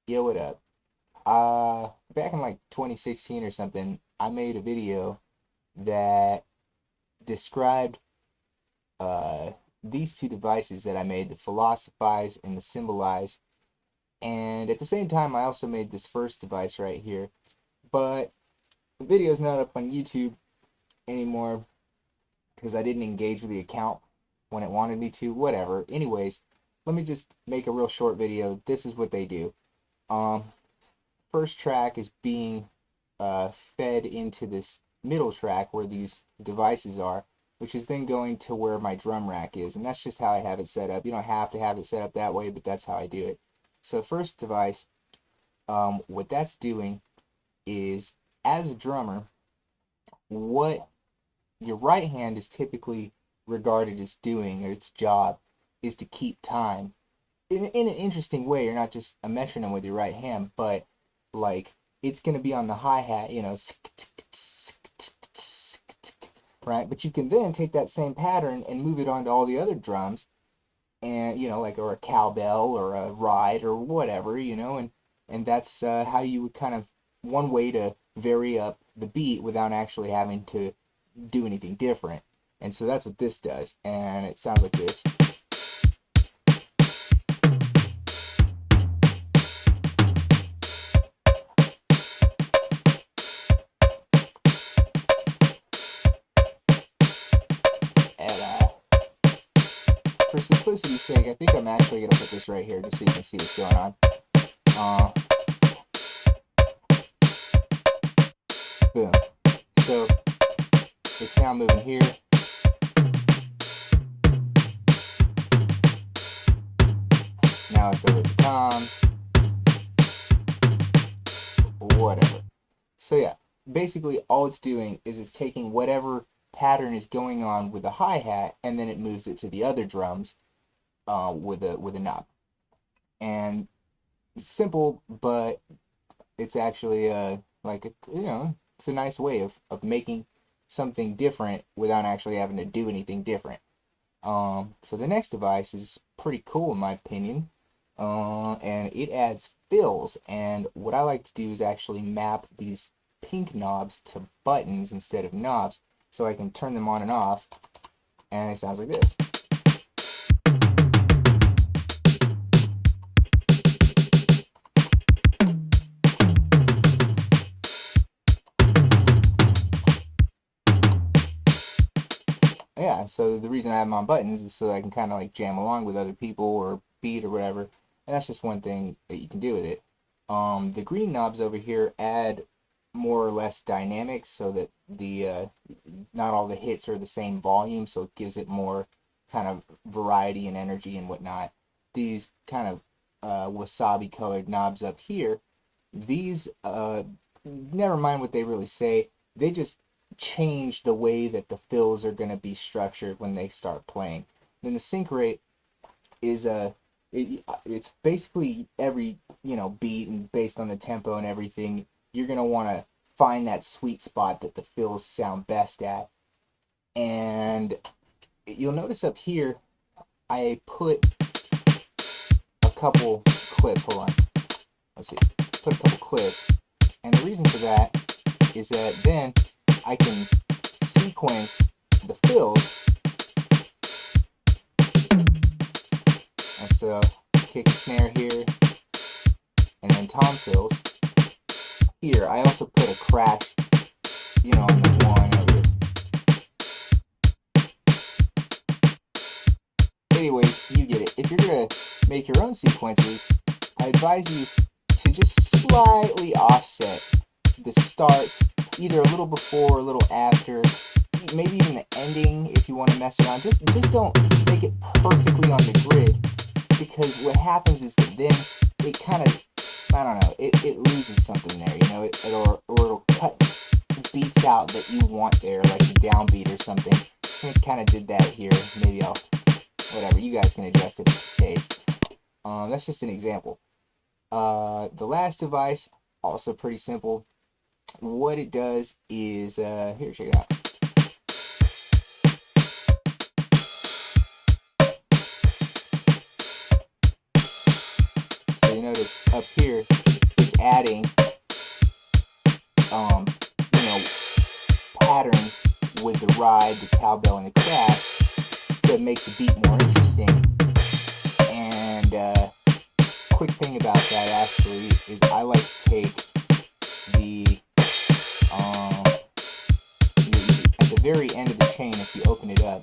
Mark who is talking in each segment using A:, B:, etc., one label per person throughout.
A: Yo, what up? Back in like 2016 or something, I made a video that described uh these two devices that I made, the Philosophize and the Symbolize. And at the same time, I also made this first device right here. But the video's not up on YouTube anymore because I didn't engage with the account when it wanted me to. Whatever. Anyways, let me just make a real short video. This is what they do. Um, First track is being fed into this middle track where these devices are, which is then going to where my drum rack is. And that's just how I have it set up. You don't have to have it set up that way, but that's how I do it. So first device, what that's doing is, as a drummer, what your right hand is typically regarded as doing, or its job, is to keep time in an interesting way. You're not just a metronome with your right hand, but like it's gonna be on the hi-hat, right? But you can then take that same pattern and move it onto all the other drums, and like, or a cowbell or a ride or whatever, and that's how you would kind of, one way to vary up the beat without actually having to do anything different. And so that's what this does, and it sounds like this. And for simplicity's sake, I think I'm actually going to put this right here just so you can see what's going on. Boom. So it's now moving here. Now it's over the toms. Whatever. So yeah, basically all it's doing is it's taking whatever pattern is going on with the hi-hat, and then it moves it to the other drums with a knob. And it's simple, but it's actually it's a nice way of making something different without actually having to do anything different. So the next device is pretty cool in my opinion, and it adds fills. And what I like to do is actually map these pink knobs to buttons instead of knobs, so I can turn them on and off, and it sounds like this. Yeah, so the reason I have them on buttons is so I can kind of like jam along with other people or beat or whatever, and that's just one thing that you can do with it. The green knobs over here add more or less dynamics, so that the not all the hits are the same volume, so it gives it more kind of variety and energy and whatnot. These kind of wasabi colored knobs up here, these never mind what they really say, they just change the way that the fills are going to be structured when they start playing. Then the sync rate is it's basically every beat, and based on the tempo and everything, you're going to want to find that sweet spot that the fills sound best at. And you'll notice up here I put a couple clips. Hold on, let's see, put a couple clips, and the reason for that is that then I can sequence the fills. And so kick and snare here, and then tom fills here. I also put a crash, on the one over here. Anyways, you get it. If you're gonna make your own sequences, I advise you to just slightly offset the starts, either a little before or a little after, maybe even the ending if you want to mess around. Just don't make it perfectly on the grid, because what happens is that then it kind of, I don't know, it loses something there, or it'll cut beats out that you want there, like a downbeat or something. It kind of did that here. Maybe whatever, you guys can adjust it to taste. That's just an example. The last device, also pretty simple. What it does is, here, check it out. So you notice up here, it's adding, you know, patterns with the ride, the cowbell, and the crash to make the beat more interesting. And quick thing about that actually is I like to take the at the very end of the chain, if you open it up,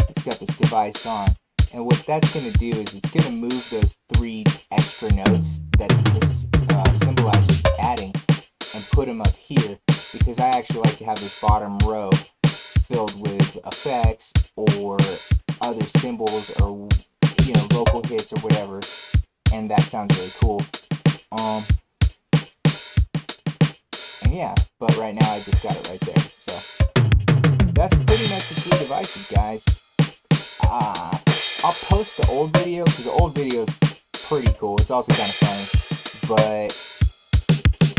A: it's got this device on, and what that's going to do is it's going to move those 3 extra notes that this symbolizer is adding and put them up here, because I actually like to have this bottom row filled with effects or other symbols or, you know, vocal hits or whatever, and that sounds really cool. And yeah, but right now I just got it right there. So that's pretty much the 3 devices, guys. I'll post the old video because the old video is pretty cool. It's also kind of funny, but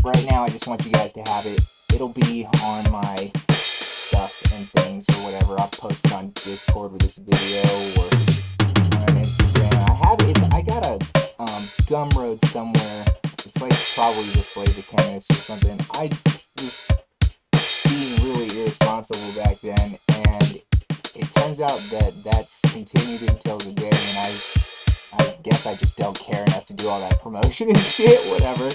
A: right now I just want you guys to have it. It'll be on my stuff and things or whatever. I'll post it on Discord with this video or on Instagram. I got a Gumroad somewhere. It's like probably the Flavor Chemist or something. I was being really irresponsible back then, and it turns out that that's continued until today, and I guess I just don't care enough to do all that promotion and shit, whatever.